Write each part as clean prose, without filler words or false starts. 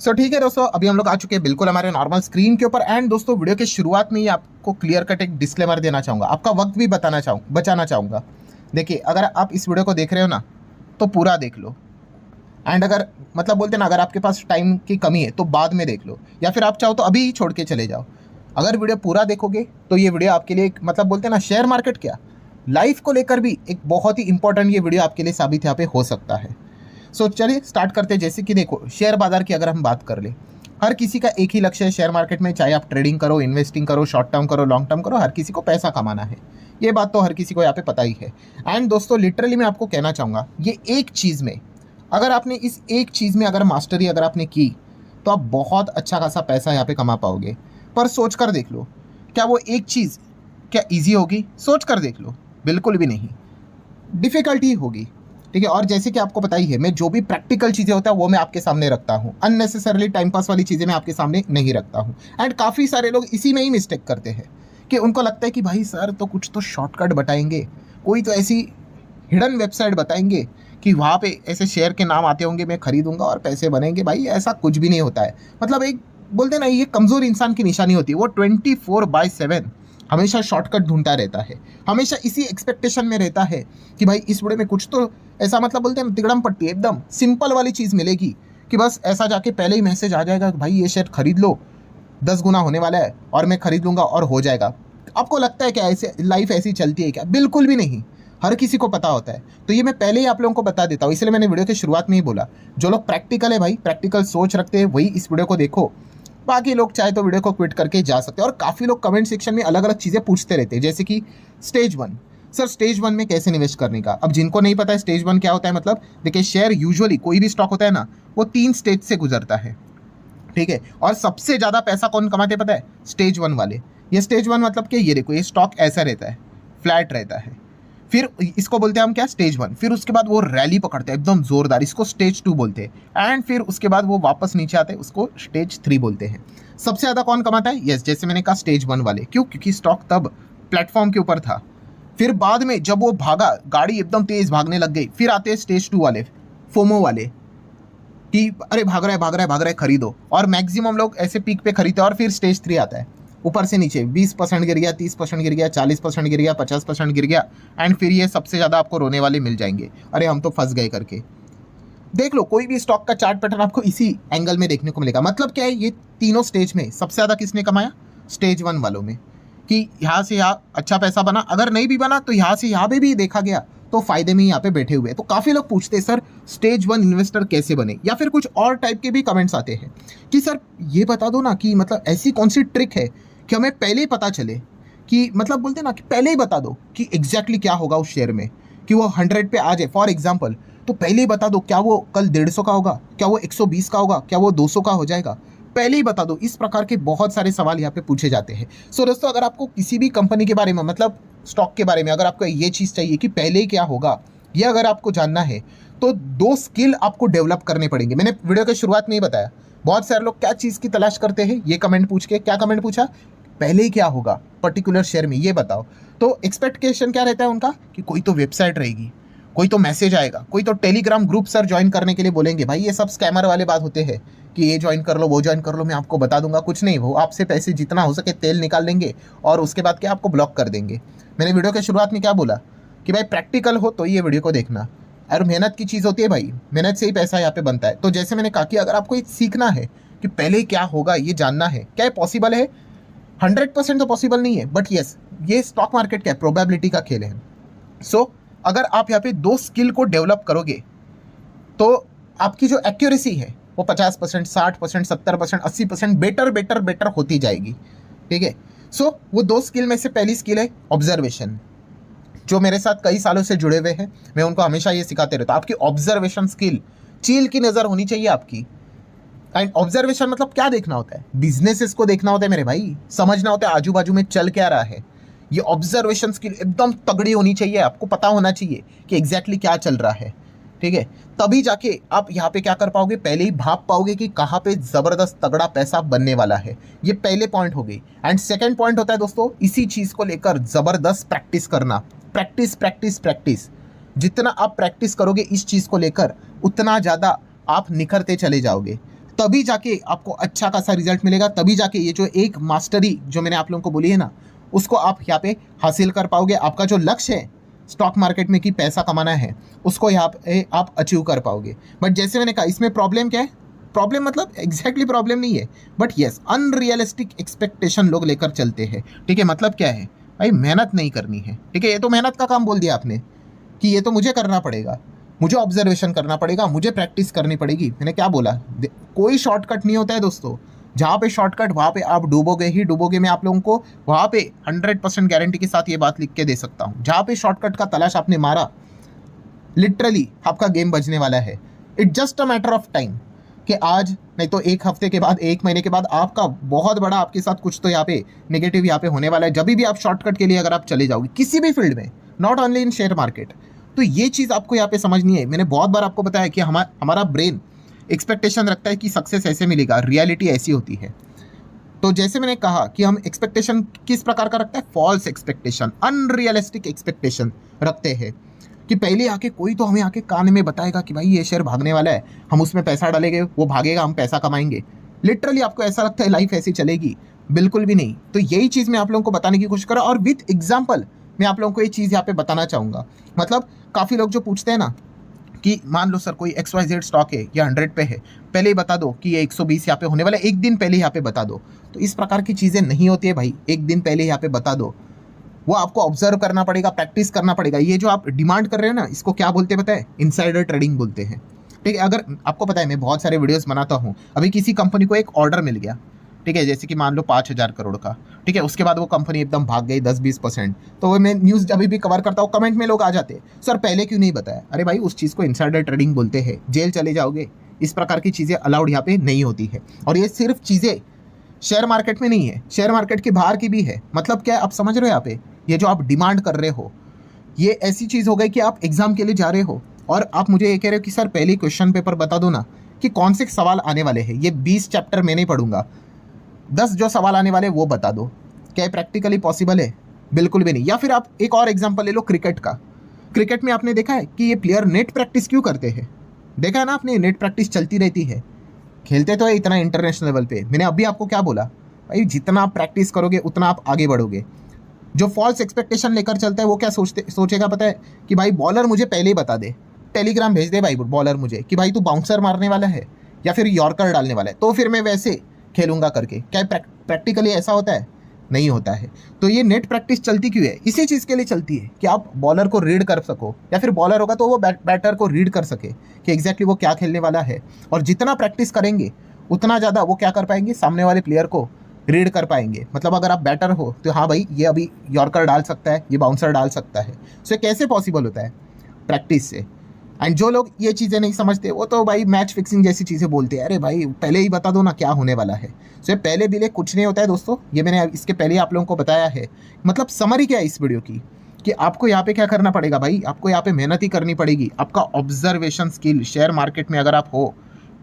ठीक है दोस्तों, अभी हम लोग आ चुके हैं बिल्कुल हमारे नॉर्मल स्क्रीन के ऊपर। एंड दोस्तों, वीडियो के शुरुआत में ही आपको क्लियर कट एक डिस्क्लेमर देना चाहूँगा, आपका वक्त भी बचाना चाहूँगा। देखिए, अगर आप इस वीडियो को देख रहे हो ना, तो पूरा देख लो। एंड अगर मतलब बोलते ना, अगर आपके पास टाइम की कमी है तो बाद में देख लो, या फिर आप चाहो तो अभी ही छोड़ के चले जाओ। अगर वीडियो पूरा देखोगे तो ये वीडियो आपके लिए मतलब बोलते ना, शेयर मार्केट क्या, लाइफ को लेकर भी एक बहुत ही इंपॉर्टेंट ये वीडियो आपके लिए साबित यहाँ पे हो सकता है। चलिए स्टार्ट करते हैं। जैसे कि देखो, शेयर बाजार की अगर हम बात कर ले, हर किसी का एक ही लक्ष्य है शेयर मार्केट में, चाहे आप ट्रेडिंग करो, इन्वेस्टिंग करो, शॉर्ट टर्म करो, लॉन्ग टर्म करो, हर किसी को पैसा कमाना है। ये बात तो हर किसी को यहाँ पे पता ही है। एंड दोस्तों, लिटरली मैं आपको कहना चाहूँगा, ये एक चीज़ में, अगर आपने इस एक चीज़ में अगर मास्टरी अगर आपने की, तो आप बहुत अच्छा खासा पैसा यहाँ पे कमा पाओगे। पर सोच कर देख लो, क्या वो एक चीज़ क्या ईजी होगी? सोच कर देख लो, बिल्कुल भी नहीं, डिफ़िकल्टी होगी। ठीक है, और जैसे कि आपको पता ही है, मैं जो भी प्रैक्टिकल चीज़ें होता है वो मैं आपके सामने रखता हूँ, अननेसेसरली टाइम पास वाली चीज़ें मैं आपके सामने नहीं रखता हूँ। एंड काफ़ी सारे लोग इसी में ही मिस्टेक करते हैं कि उनको लगता है कि भाई सर तो कुछ तो शॉर्टकट बताएंगे, कोई तो ऐसी हिडन वेबसाइट बताएंगे कि वहाँ पे ऐसे शेयर के नाम आते होंगे, मैं खरीदूंगा और पैसे बनेंगे। भाई ऐसा कुछ भी नहीं होता है। मतलब एक बोलते ना, ये कमज़ोर इंसान की निशानी होती है, वो 24/7 हमेशा शॉर्टकट ढूंढता रहता है, हमेशा इसी एक्सपेक्टेशन में रहता है कि भाई इस वीडियो में कुछ तो ऐसा मतलब बोलते हैं तिगड़म पट्टी एकदम सिंपल वाली चीज़ मिलेगी कि बस ऐसा जाके पहले ही मैसेज आ जाएगा कि भाई ये शेयर खरीद लो, 10 गुना होने वाला है और मैं खरीद लूँगा और हो जाएगा। आपको लगता है क्या ऐसे लाइफ ऐसी चलती है क्या? बिल्कुल भी नहीं, हर किसी को पता होता है। तो ये मैं पहले ही आप लोगों को बता देता हूँ, इसलिए मैंने वीडियो के शुरुआत में ही बोला, जो लोग प्रैक्टिकल है भाई, प्रैक्टिकल सोच रखते हैं, वही इस वीडियो को देखो। बाकी लोग चाहे तो वीडियो को क्विट करके जा सकते हैं। और काफ़ी लोग कमेंट सेक्शन में अलग अलग चीज़ें पूछते रहते हैं, जैसे कि स्टेज 1, सर स्टेज 1 में कैसे निवेश करने का। अब जिनको नहीं पता है स्टेज 1 क्या होता है, मतलब देखिए, शेयर यूजुअली कोई भी स्टॉक होता है ना, वो 3 स्टेज से गुजरता है। ठीक है, और सबसे ज़्यादा पैसा कौन कमाते पता है? स्टेज 1 वाले। ये स्टेज 1 मतलब कि ये देखो, ये स्टॉक ऐसा रहता है, फ्लैट रहता है, फिर इसको बोलते हैं हम क्या, स्टेज 1। फिर उसके बाद वो रैली पकड़ते हैं एकदम जोरदार, इसको स्टेज 2 बोलते हैं। एंड फिर उसके बाद वो वापस नीचे आते हैं, उसको स्टेज 3 बोलते हैं। सबसे ज़्यादा कौन कमाता है? यस, जैसे मैंने कहा स्टेज 1 वाले। क्यों? क्योंकि स्टॉक तब प्लेटफॉर्म के ऊपर था। फिर बाद में जब वो भागा, गाड़ी एकदम तेज भागने लग गई, फिर आते हैं स्टेज 2 वाले, फोमो वाले, कि अरे भाग रहा है भाग रहा है भाग रहा है, खरीदो। और मैक्सिमम लोग ऐसे पीक पे खरीदते हैं। और फिर स्टेज 3 आता है, ऊपर से नीचे 20% गिर गया, 30% गिर गया, 40% गिर गया, 50% गिर गया। एंड फिर ये सबसे ज़्यादा आपको रोने वाले मिल जाएंगे, अरे हम तो फंस गए करके। देख लो, कोई भी स्टॉक का चार्ट पैटर्न आपको इसी एंगल में देखने को मिलेगा। मतलब क्या है, ये तीनों स्टेज में सबसे ज़्यादा किसने कमाया? स्टेज 1 वालों में, कि यहाँ से यहाँ अच्छा पैसा बना, अगर नहीं भी बना तो यहाँ से यहाँ पे भी देखा गया तो फायदे में ही यहाँ पे बैठे हुए। तो काफ़ी लोग पूछते हैं सर स्टेज 1 इन्वेस्टर कैसे बने, या फिर कुछ और टाइप के भी कमेंट्स आते हैं कि सर ये बता दो ना, कि मतलब ऐसी कौन सी ट्रिक है कि हमें पहले ही पता चले, कि मतलब बोलते हैं ना कि पहले ही बता दो कि एग्जैक्टली क्या होगा उस शेयर में, कि वो 100 पे आ जाए फॉर एग्जाम्पल, तो पहले ही बता दो क्या वो कल 150 का होगा, क्या वो 120 का होगा, क्या वो 200 का हो जाएगा, पहले ही बता दो। इस प्रकार के बहुत सारे सवाल यहाँ पे पूछे जाते हैं। दोस्तों, अगर आपको किसी भी कंपनी के बारे में, मतलब स्टॉक के बारे में, अगर आपको ये चीज़ चाहिए कि पहले ही क्या होगा, ये अगर आपको जानना है, तो 2 स्किल आपको डेवलप करने पड़ेंगे। मैंने वीडियो के शुरुआत में ही बताया, बहुत सारे लोग क्या चीज़ की तलाश करते हैं, ये कमेंट पूछ के। क्या कमेंट पूछा? पहले ही क्या होगा पर्टिकुलर शेयर में, ये बताओ। तो एक्सपेक्टेशन क्या रहता है उनका, कि कोई तो वेबसाइट रहेगी, कोई तो मैसेज आएगा, कोई तो टेलीग्राम ग्रुप सर ज्वाइन करने के लिए बोलेंगे। भाई ये सब स्कैमर वाले बात होते हैं कि ये ज्वाइन कर लो, वो ज्वाइन कर लो, मैं आपको बता दूंगा। कुछ नहीं, वो आपसे पैसे जितना हो सके तेल निकाल लेंगे और उसके बाद क्या आपको ब्लॉक कर देंगे। मैंने वीडियो के शुरुआत में क्या बोला कि भाई प्रैक्टिकल हो तो ये वीडियो को देखना, और मेहनत की चीज़ होती है भाई, मेहनत से ही पैसा यहाँ पे बनता है। तो जैसे मैंने कहा कि अगर आपको ये सीखना है कि पहले क्या होगा, ये जानना है, क्या ये पॉसिबल है? 100% तो पॉसिबल नहीं है, बट येस, ये स्टॉक मार्केट क्या है, प्रोबेबिलिटी का खेल है। अगर आप यहाँ पे 2 स्किल को डेवलप करोगे, तो आपकी जो एक्यूरेसी है वो 50%, 60%, 70%, 80% बेटर बेटर बेटर होती जाएगी। ठीक है, वो 2 स्किल में से पहली स्किल है ऑब्जर्वेशन। जो मेरे साथ कई सालों से जुड़े हुए हैं, मैं उनको हमेशा ये सिखाते रहता हूँ, आपकी ऑब्जर्वेशन स्किल, चील की नज़र होनी चाहिए आपकी। एंड ऑब्जर्वेशन मतलब क्या देखना होता है? बिजनेसेस को देखना होता है मेरे भाई, समझना होता है आजू बाजू में चल क्या रहा है। ये ऑब्जर्वेशन स्किल एकदम तगड़ी होनी चाहिए, आपको पता होना चाहिए कि एग्जैक्टली क्या चल रहा है। ठीक है, तभी जाके आप यहाँ पे क्या कर पाओगे, पहले ही भाप पाओगे कि कहाँ पे ज़बरदस्त तगड़ा पैसा बनने वाला है। ये पहले पॉइंट हो गई। एंड सेकेंड पॉइंट होता है दोस्तों, इसी चीज़ को लेकर ज़बरदस्त प्रैक्टिस करना। प्रैक्टिस प्रैक्टिस प्रैक्टिस, जितना आप प्रैक्टिस करोगे इस चीज़ को लेकर, उतना ज़्यादा आप निखरते चले जाओगे। तभी जाके आपको अच्छा खासा रिजल्ट मिलेगा, तभी जाके ये जो एक मास्टरी जो मैंने आप लोगों को बोली है ना, उसको आप यहाँ पे हासिल कर पाओगे। आपका जो लक्ष्य है स्टॉक मार्केट में कि पैसा कमाना है, उसको यहाँ पे आप अचीव कर पाओगे। बट जैसे मैंने कहा, इसमें प्रॉब्लम क्या है? प्रॉब्लम मतलब एग्जैक्टली प्रॉब्लम नहीं है, बट यस अनरियलिस्टिक एक्सपेक्टेशन लोग लेकर चलते हैं। ठीक है, मतलब क्या है भाई? मेहनत नहीं करनी है। ठीक है, ये तो मेहनत का काम बोल दिया आपने कि ये तो मुझे करना पड़ेगा, मुझे ऑब्जर्वेशन करना पड़ेगा, मुझे प्रैक्टिस करनी पड़ेगी। मैंने क्या बोला? कोई शॉर्टकट नहीं होता है दोस्तों। जहाँ पे शॉर्टकट वहाँ पे आप डूबोगे ही डूबोगे। मैं आप लोगों को वहाँ पे 100% गारंटी के साथ ये बात लिख के दे सकता हूँ। जहाँ पे शॉर्टकट का तलाश आपने मारा, लिटरली आपका गेम बजने वाला है। It just a matter of time कि आज नहीं तो एक हफ्ते के बाद, एक महीने के बाद आपका बहुत बड़ा आपके साथ कुछ तो यहाँ पे नेगेटिव यहाँ पे होने वाला है। जब भी आप शॉर्टकट के लिए अगर आप चले जाओगे किसी भी फील्ड में, not only in share market, तो ये चीज़ आपको यहाँ पे समझनी है। मैंने बहुत बार आपको बताया कि हमारा ब्रेन एक्सपेक्टेशन रखता है कि सक्सेस ऐसे मिलेगा, रियलिटी ऐसी होती है। तो जैसे मैंने कहा कि हम एक्सपेक्टेशन किस प्रकार का रखते हैं? फॉल्स एक्सपेक्टेशन, अनरियलिस्टिक एक्सपेक्टेशन रखते हैं कि पहले आके कोई तो हमें आके कान में बताएगा कि भाई ये शेयर भागने वाला है, हम उसमें पैसा डालेंगे, वो भागेगा, हम पैसा कमाएंगे। लिटरली आपको ऐसा लगता है लाइफ ऐसी चलेगी? बिल्कुल भी नहीं। तो यही चीज़ मैं आप लोगों को बताने की कोशिश कर रहा हूँ, और विथ एग्जाम्पल मैं आप लोगों को ये चीज़ यहाँ पे बताना चाहूँगा। मतलब काफ़ी लोग जो पूछते हैं ना कि मान लो सर कोई XYZ स्टॉक है, या 100 पे है, पहले ही बता दो कि ये 120 यहाँ पे होने वाला है, एक दिन पहले यहाँ पे बता दो। तो इस प्रकार की चीज़ें नहीं होती है भाई, एक दिन पहले यहाँ पे बता दो। वो आपको ऑब्जर्व करना पड़ेगा, प्रैक्टिस करना पड़ेगा। ये जो आप डिमांड कर रहे हैं ना, इसको क्या बोलते हैं पता है? इनसाइडर ट्रेडिंग बोलते हैं। ठीक है, अगर आपको पता है मैं बहुत सारे वीडियोस बनाता हूँ। अभी किसी कंपनी को एक ऑर्डर मिल गया, ठीक है, जैसे कि मान लो 5,000 करोड़ का, ठीक है, उसके बाद वो कंपनी एकदम भाग गई 10-20%। तो वो मैं न्यूज़ अभी भी कवर करता हूँ, कमेंट में लोग आ जाते हैं, सर पहले क्यों नहीं बताया? अरे भाई उस चीज़ को इनसाइडर ट्रेडिंग बोलते हैं, जेल चले जाओगे। इस प्रकार की चीज़ें अलाउड यहाँ पे नहीं होती है। और ये सिर्फ चीज़ें शेयर मार्केट में नहीं है, शेयर मार्केट के बाहर की भी है। मतलब क्या है, आप समझ रहे हो? यहाँ पे ये जो आप डिमांड कर रहे हो, ये ऐसी चीज़ हो गई कि आप एग्जाम के लिए जा रहे हो और आप मुझे ये कह रहे हो कि सर पहले क्वेश्चन पेपर बता दो ना कि कौन से सवाल आने वाले हैं। ये 20 चैप्टर मैं नहीं पढ़ूंगा, 10 जो सवाल आने वाले वो बता दो। क्या प्रैक्टिकली पॉसिबल है? बिल्कुल भी नहीं। या फिर आप एक और एग्जांपल ले लो क्रिकेट का। क्रिकेट में आपने देखा है कि ये प्लेयर नेट प्रैक्टिस क्यों करते हैं? देखा है ना आपने, नेट प्रैक्टिस चलती रहती है। खेलते तो है इतना इंटरनेशनल लेवल पे। मैंने अभी आपको क्या बोला भाई, जितना आप प्रैक्टिस करोगे उतना आप आगे बढ़ोगे। जो फॉल्स एक्सपेक्टेशन लेकर चलता है वो क्या सोचेगा पता है? कि भाई बॉलर मुझे पहले ही बता दे, टेलीग्राम भेज दे भाई बॉलर मुझे कि भाई तू बाउंसर मारने वाला है या फिर यॉर्कर डालने वाला है, तो फिर मैं वैसे खेलूंगा करके। क्या प्रैक्टिकली ऐसा होता है? नहीं होता है। तो ये नेट प्रैक्टिस चलती क्यों है? इसी चीज़ के लिए चलती है कि आप बॉलर को रीड कर सको, या फिर बॉलर होगा तो वो बैटर को रीड कर सके कि एग्जैक्टली वो क्या खेलने वाला है। और जितना प्रैक्टिस करेंगे उतना ज़्यादा वो क्या कर पाएंगे, सामने वाले प्लेयर को रीड कर पाएंगे। मतलब अगर आप बैटर हो तो हाँ भाई ये अभी यॉर्कर डाल सकता है, ये बाउंसर डाल सकता है। सो कैसे पॉसिबल होता है? प्रैक्टिस से। एंड जो लोग ये चीज़ें नहीं समझते वो तो भाई मैच फिक्सिंग जैसी चीज़ें बोलते हैं। अरे भाई पहले ही बता दो ना क्या होने वाला है। सो पहले भी कुछ नहीं होता है दोस्तों, ये मैंने इसके पहले आप लोगों को बताया है। मतलब समरी क्या है इस वीडियो की, कि आपको यहाँ पे क्या करना पड़ेगा भाई, आपको यहाँ पे मेहनत ही करनी पड़ेगी। आपका ऑब्जर्वेशन स्किल शेयर मार्केट में अगर आप हो,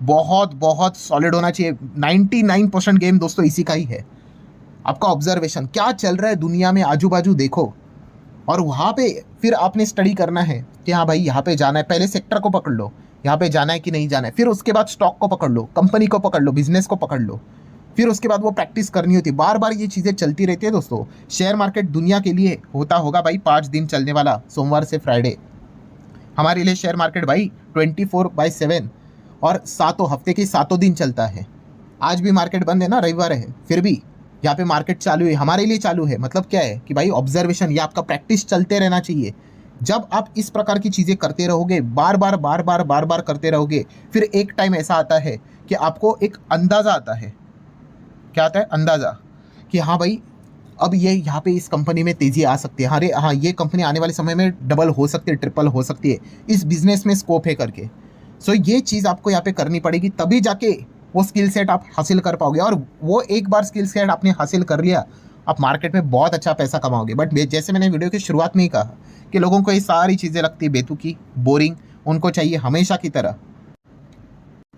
बहुत बहुत सॉलिड होना चाहिए। 99% गेम दोस्तों इसी का ही है। आपका ऑब्जर्वेशन क्या चल रहा है दुनिया में, आजू बाजू देखो, और वहाँ पे फिर आपने स्टडी करना है कि हाँ भाई यहाँ पे जाना है। पहले सेक्टर को पकड़ लो, यहाँ पे जाना है कि नहीं जाना है। फिर उसके बाद स्टॉक को पकड़ लो, कंपनी को पकड़ लो, बिजनेस को पकड़ लो। फिर उसके बाद वो प्रैक्टिस करनी होती है। बार बार ये चीज़ें चलती रहती है दोस्तों। शेयर मार्केट दुनिया के लिए होता होगा भाई 5 दिन चलने वाला, सोमवार से फ्राइडे। हमारे लिए शेयर मार्केट भाई 24/7 और 7 हफ्ते के 7 दिन चलता है। आज भी मार्केट बंद है ना, रविवार है, फिर भी यहाँ पे मार्केट चालू है, हमारे लिए चालू है। मतलब क्या है कि भाई ऑब्जर्वेशन, या आपका प्रैक्टिस चलते रहना चाहिए। जब आप इस प्रकार की चीज़ें करते रहोगे, बार बार करते रहोगे, फिर एक टाइम ऐसा आता है कि आपको एक अंदाज़ा आता है। क्या आता है? अंदाज़ा कि हाँ भाई अब ये यहाँ पे इस कंपनी में तेज़ी आ सकती है। अरे हाँ, ये कंपनी आने वाले समय में डबल हो सकती है, ट्रिपल हो सकती है, इस बिजनेस में स्कोप है करके। सो ये चीज़ आपको यहाँ पे करनी पड़ेगी, तभी जाके वो स्किल सेट आप हासिल कर पाओगे। और वो एक बार स्किल सेट आपने हासिल कर लिया, आप मार्केट में बहुत अच्छा पैसा कमाओगे। बट जैसे मैंने वीडियो की शुरुआत में ही कहा कि लोगों को ये सारी चीज़ें लगती है बेतुकी, बोरिंग। उनको चाहिए हमेशा की तरह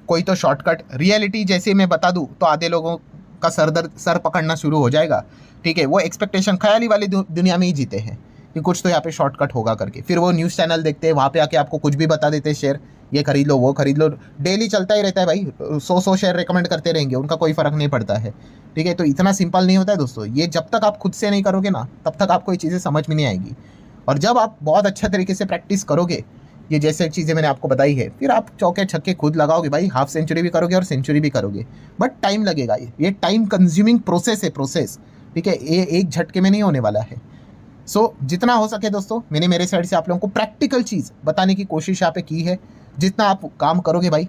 कोई तो शॉर्टकट। रियलिटी जैसे मैं बता दूँ तो आधे लोगों का सर पकड़ना शुरू हो जाएगा। ठीक है, वो एक्सपेक्टेशन ख्याली वाली दुनिया में ही जीते हैं कि कुछ तो यहाँ पे शॉर्टकट होगा करके। फिर वो न्यूज़ चैनल देखते हैं, वहाँ पे आके आपको कुछ भी बता देते हैं शेयर, ये खरीद लो वो खरीद लो, डेली चलता ही रहता है भाई, 100 शेयर रिकमेंड करते रहेंगे, उनका कोई फ़र्क नहीं पड़ता है। ठीक है, तो इतना सिंपल नहीं होता है दोस्तों, ये जब तक आप खुद से नहीं करोगे ना तब तक आपको ये चीज़ें समझ में नहीं आएगी। और जब आप बहुत अच्छा तरीके से प्रैक्टिस करोगे, ये जैसे चीज़ें मैंने आपको बताई है, फिर आप चौके छक्के खुद लगाओगे भाई, हाफ सेंचुरी भी करोगे और सेंचुरी भी करोगे। बट टाइम लगेगा, ये टाइम कंज्यूमिंग प्रोसेस है, प्रोसेस। ठीक है, ये एक झटके में नहीं होने वाला है। सो जितना हो सके दोस्तों, मैंने मेरे साइड से आप लोगों को प्रैक्टिकल चीज़ बताने की कोशिश यहाँ पे की है। जितना आप काम करोगे भाई,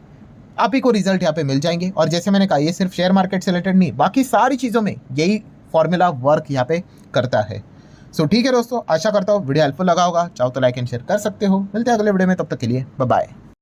आप ही को रिजल्ट यहाँ पे मिल जाएंगे। और जैसे मैंने कहा, ये सिर्फ शेयर मार्केट से रिलेटेड नहीं, बाकी सारी चीज़ों में यही फॉर्मूला वर्क यहाँ पे करता है। सो ठीक है दोस्तों, आशा करता हूँ वीडियो हेल्पफुल लगा होगा। चाहो तो लाइक एंड शेयर कर सकते हो। मिलते हैं अगले वीडियो में, तब तक के लिए बाय बाय।